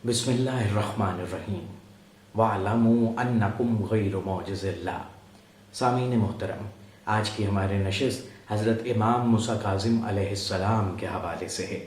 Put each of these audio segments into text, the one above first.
बिस्मिल्लाहिर्रहमानिर्रहीम वअलमू अन्नकुम गैर मौजिज़िल्लाह। सामीन मोहतरम, आज की हमारे नशिस्त हज़रत इमाम मूसा काज़िम अलैहिस्सलाम के हवाले से है।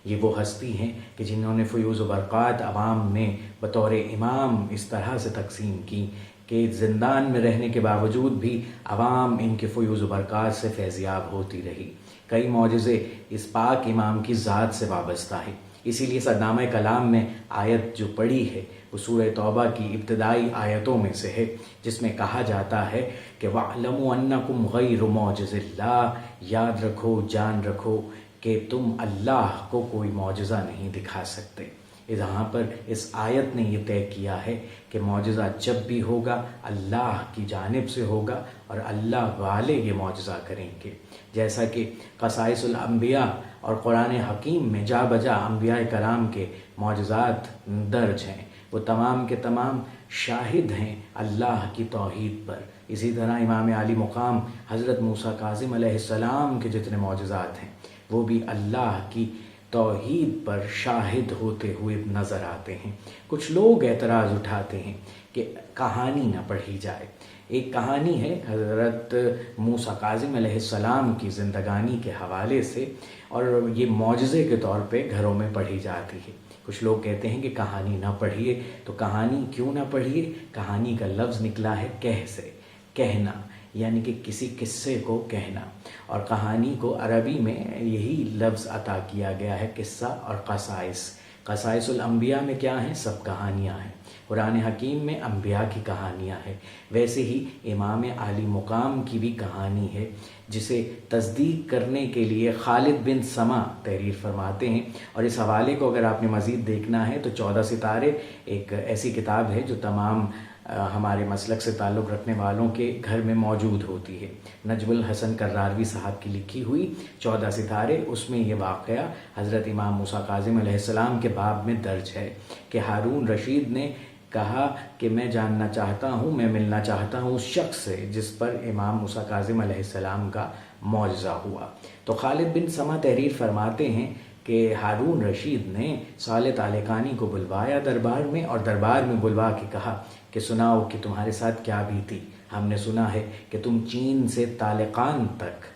ये वो हस्ती हैं कि जिन्होंने फ़यूज़ व बरक़ात अवाम में बतौर इमाम इस तरह से तकसीम की कि ज़िंदान में रहने के बावजूद भी अवाम इनके फ़यूज़ व बरक़ात से फैज़याब होती रही। कई मौजिज़े इस पाक इमाम की ज़ात से वाबस्ता है। इसीलिए सदनामा कलाम में आयत जो पढ़ी है वो सूरह तौबा की इब्तदाई आयतों में से है, जिसमें कहा जाता है कि वअलमू अन्नकुम गैर मौजिज़िल्लाह, याद रखो, जान रखो कि तुम अल्लाह को कोई मौजज़ा नहीं दिखा सकते। यहाँ पर इस आयत ने ये तय किया है कि मौजज़ा जब भी होगा अल्लाह की जानिब से होगा और अल्लाह वाले ये मौजज़ा करेंगे। जैसा कि क़साइसुल अंबिया और कुरान हकीम में जा बजा अंबिया कराम के मौजज़ात दर्ज हैं, वो तमाम के तमाम शाहिद हैं अल्लाह की तौहीद पर। इसी तरह इमाम आली मुकाम हज़रत मूसा काज़िम अलैहिस्सलाम के जितने मौजज़ात हैं वो भी अल्लाह की तौहीद पर शाहिद होते हुए नज़र आते हैं। कुछ लोग एतराज़ उठाते हैं कि कहानी न पढ़ी जाए। एक कहानी है हज़रत मूसा काज़िम अलैहिस्सलाम की ज़िंदगानी के हवाले से, और ये मौजज़े के तौर पे घरों में पढ़ी जाती है। कुछ लोग कहते हैं कि कहानी ना पढ़िए, तो कहानी क्यों ना पढ़िए? कहानी का लफ्ज़ निकला है कह से, कहना, यानी कि किसी किस्से को कहना, और कहानी को अरबी में यही लफ्ज़ अता किया गया है, किस्सा और क़साइस। क़साइसुल अंबिया में क्या हैं? सब कहानियाँ हैं। कुरान हकीम में अंबिया की कहानियाँ हैं। वैसे ही इमाम आली मुकाम की भी कहानी है, जिसे तस्दीक करने के लिए खालिद बिन समा तहरीर फरमाते हैं। और इस हवाले को अगर आपने मज़ीद देखना है तो 14 सितारे एक ऐसी किताब है जो तमाम हमारे मसलक से ताल्लुक़ रखने वालों के घर में मौजूद होती है। नजमुल हसन कर्रारवी साहब की लिखी हुई 14 सितारे, उसमें ये वाक़या हज़रत इमाम मूसा काज़िम अलैहिस्सलाम के बाब में दर्ज है कि हारून रशीद ने कहा कि मैं जानना चाहता हूँ, मैं मिलना चाहता हूँ उस शख्स से जिस पर इमाम मूसा काज़िम अलैहिस्सलाम का मौजज़ा हुआ। तो खालिद बिन समा तहरीर फरमाते हैं कि हारून रशीद ने साले तालिकानी को बुलवाया दरबार में, और दरबार में बुलवा के कहा कि सुनाओ कि तुम्हारे साथ क्या बीती। हमने सुना है कि तुम चीन से तालिकान तक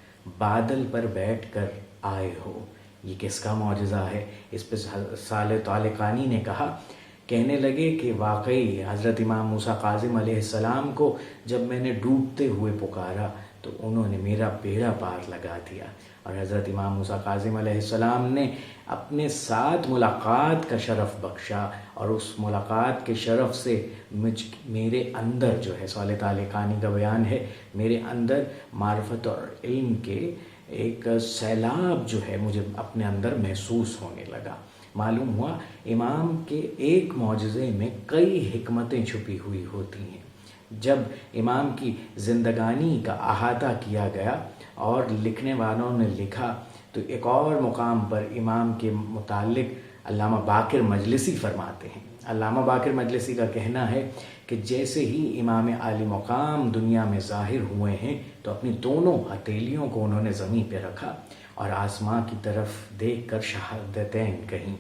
बादल पर बैठकर आए हो। ये किसका मौजज़ा है? इस पर साले तालिकानी ने कहा, कहने लगे कि वाकई हज़रत इमाम मूसा काज़िम अलैहिस्सलाम को जब मैंने डूबते हुए पुकारा तो उन्होंने मेरा बेड़ा पार लगा दिया। और हज़रत इमाम मूसा काज़िम अलैहिस्सलाम ने अपने साथ मुलाकात का शरफ़ बख्शा, और उस मुलाकात के शरफ़ से मेरे अंदर जो है, साले तालिकानी का बयान है, मेरे अंदर मार्फत और इल्म के एक सैलाब जो है मुझे अपने अंदर महसूस होने लगा। मालूम हुआ इमाम के एक मौजज़े में कई हिकमतें छुपी हुई होती हैं। जब इमाम की ज़िंदगानी का अहाता किया गया और लिखने वालों ने लिखा, तो एक और मुकाम पर इमाम के मुताल्लिक़ अल्लामा बाक़िर मजलिसी फरमाते हैं। अल्लामा बाक़िर मजलिसी का कहना है कि जैसे ही इमाम आली मुकाम दुनिया में ज़ाहिर हुए हैं तो अपनी दोनों हथेलियों को उन्होंने ज़मीन पे रखा और आसमां की तरफ देखकर शहादतैन कहीं।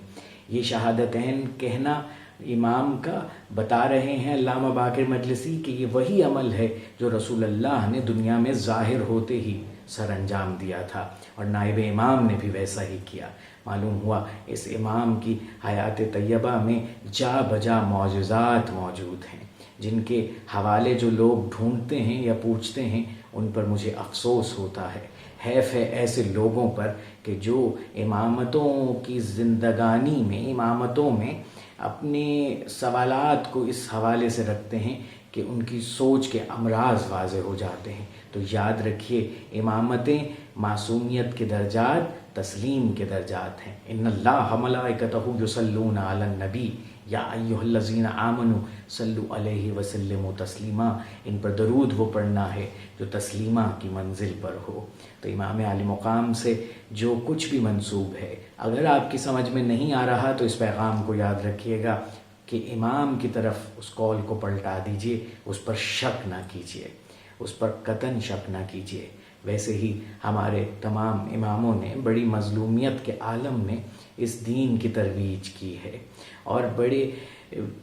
ये शहादतैन कहना इमाम का बता रहे हैं अल्लामा बाक़िर मजलिसी कि ये वही अमल है जो रसूलुल्लाह ने दुनिया में ज़ाहिर होते ही सर अंजाम दिया था, और नाइब इमाम ने भी वैसा ही किया। मालूम हुआ इस इमाम की हयात तैयबा में जा बजा मौजज़ात मौजूद हैं, जिनके हवाले जो लोग ढूंढते हैं या पूछते हैं उन पर मुझे अफसोस होता है। हैफ है ऐसे लोगों पर कि जो इमामतों की ज़िंदगानी में, इमामतों में अपने सवालात को इस हवाले से रखते हैं कि उनकी सोच के अमराज वाज़े हो जाते हैं। तो याद रखिए, इमामतें मासूमियत के दर्जात, तस्लीम के दर्जात हैं। इन्नल्लाह मलाइकतहु युसल्लूना अलन नबी या अय्युहल्लज़ीना आमनू सल्लु अलैहि वसल्लिमु तस्लीमा। इन पर दरूद वो पढ़ना है जो तस्लीमा की मंजिल पर हो। तो इमाम आली मुकाम से जो कुछ भी मंसूब है, अगर आपकी समझ में नहीं आ रहा तो इस पैगाम को याद रखिएगा कि इमाम की तरफ उस कौल को पलटा दीजिए, उस पर शक ना कीजिए, उस पर कतन शक ना कीजिए। वैसे ही हमारे तमाम इमामों ने बड़ी मज़लूमियत के आलम में اس دین کی ترویج کی ہے اور بڑے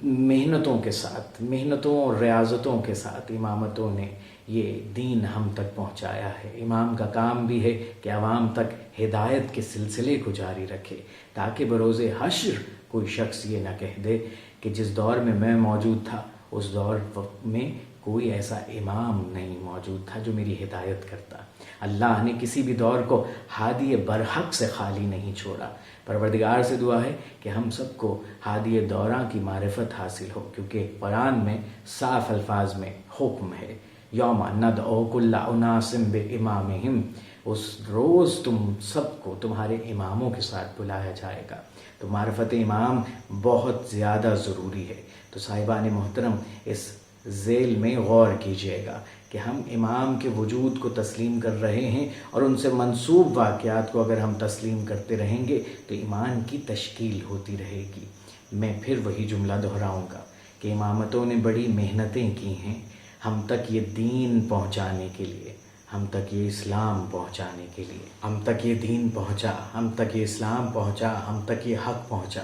محنتوں کے ساتھ، محنتوں اور ریاضتوں کے ساتھ امامتوں نے یہ دین ہم تک پہنچایا ہے۔ امام کا کام بھی ہے کہ عوام تک ہدایت کے سلسلے کو جاری رکھے، تاکہ بروز حشر کوئی شخص یہ نہ کہہ دے کہ جس دور میں موجود تھا اس دور میں کوئی ایسا امام نہیں موجود تھا جو میری ہدایت کرتا۔ اللہ نے کسی بھی دور کو ہادی برحق سے خالی نہیں چھوڑا۔ پروردگار سے دعا ہے کہ ہم سب کو ہادی دوراں کی معرفت حاصل ہو، کیونکہ قرآن میں صاف الفاظ میں حکم ہے، یوم ندعو کل اناس بامامہم، اس روز تم سب کو تمہارے اماموں کے ساتھ بلایا جائے گا۔ تو معرفت امام بہت زیادہ ضروری ہے۔ تو صاحبان محترم، اس ذیل میں غور کیجیے گا کہ ہم امام کے وجود کو تسلیم کر رہے ہیں، اور ان سے منسوب واقعات کو اگر ہم تسلیم کرتے رہیں گے تو ایمان کی تشکیل ہوتی رہے گی۔ میں پھر وہی جملہ دہراؤں گا کہ امامتوں نے بڑی محنتیں کی ہیں ہم تک یہ دین پہنچانے کے لیے، ہم تک یہ اسلام پہنچانے کے لیے، ہم تک یہ دین پہنچا، ہم تک یہ اسلام پہنچا، ہم تک یہ حق پہنچا۔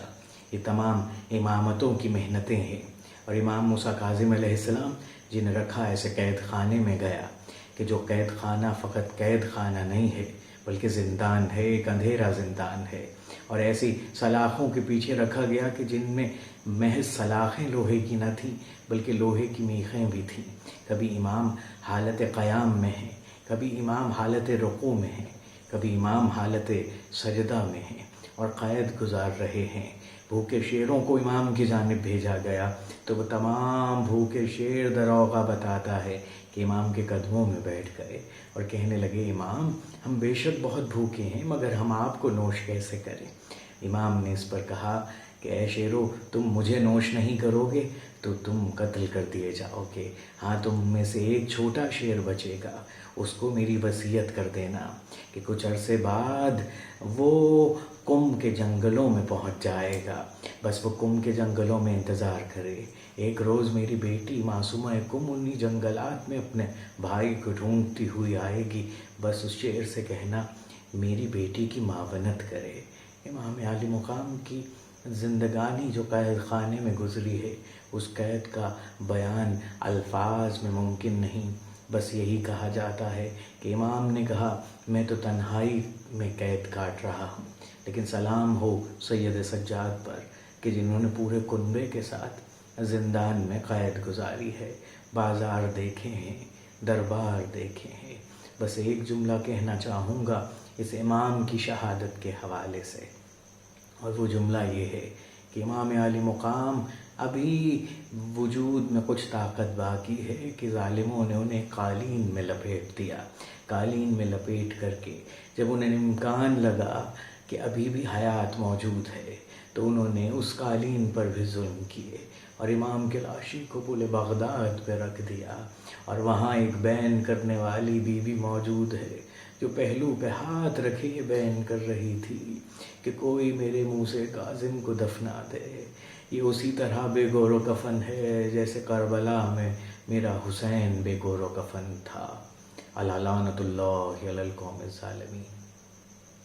یہ تمام امامتوں کی محنتیں ہیں۔ اور امام موسیٰ کاظم علیہ السلام جنہیں رکھا ایسے قید خانے میں گیا کہ جو قید خانہ فقط قید خانہ نہیں ہے بلکہ زندان ہے، ایک اندھیرا زندان ہے، اور ایسی سلاخوں کے پیچھے رکھا گیا کہ جن میں محض سلاخیں لوہے کی نہ تھیں بلکہ لوہے کی میخیں بھی تھیں۔ کبھی امام حالت قیام میں ہیں، کبھی امام حالت رکوع میں ہیں، کبھی امام حالت سجدہ میں ہیں اور قید گزار رہے ہیں۔ بھوکے شیروں کو امام کی جانب بھیجا گیا تو وہ تمام بھوکے شیر دروغہ بتاتا ہے کہ امام کے قدموں میں بیٹھ گئے اور کہنے لگے، امام ہم بے شک بہت بھوکے ہیں مگر ہم آپ کو نوش کیسے کریں؟ امام نے اس پر کہا کہ اے شیرو، تم مجھے نوش نہیں کرو گے تو تم قتل کر دیے جاؤ گے۔ ہاں، تم میں سے ایک چھوٹا شیر بچے گا، اس کو میری وصیت کر دینا کہ کچھ عرصے بعد وہ قم کے جنگلوں میں پہنچ جائے گا، بس وہ قم کے جنگلوں میں انتظار کرے۔ ایک روز میری بیٹی معصومہ قم انہی جنگلات میں اپنے بھائی کو ڈھونڈتی ہوئی آئے گی، بس اس شیر سے کہنا میری بیٹی کی معاونت کرے۔ امام عالی مقام کی زندگانی جو قید خانے میں گزری ہے، اس قید کا بیان الفاظ میں ممکن نہیں، بس یہی کہا جاتا ہے کہ امام نے کہا میں تو تنہائی میں قید کاٹ رہا ہوں، لیکن سلام ہو سید سجاد پر کہ جنہوں نے پورے کنبے کے ساتھ زندان میں قید گزاری ہے۔ بازار دیکھے ہیں، دربار دیکھے ہیں۔ بس ایک جملہ کہنا چاہوں گا اس امام کی شہادت کے حوالے سے، اور وہ جملہ یہ ہے کہ امام عالی مقام ابھی وجود میں کچھ طاقت باقی ہے کہ ظالموں نے انہیں قالین میں لپیٹ دیا۔ قالین میں لپیٹ کر کے جب انہیں امکان لگا کہ ابھی بھی حیات موجود ہے تو انہوں نے اس قالین پر بھی ظلم کیے اور امام کی لاشی کو قبول بغداد پہ رکھ دیا، اور وہاں ایک بین کرنے والی بیوی موجود ہے جو پہلو پہ ہاتھ رکھے بین کر رہی تھی کہ کوئی میرے منہ سے کاظم کو دفنا دے۔ یہ اسی طرح بے گور و کفن ہے جیسے کربلا میں میرا حسین بے گور و کفن تھا۔ الا لعنت اللہ علی القوم الظالمین۔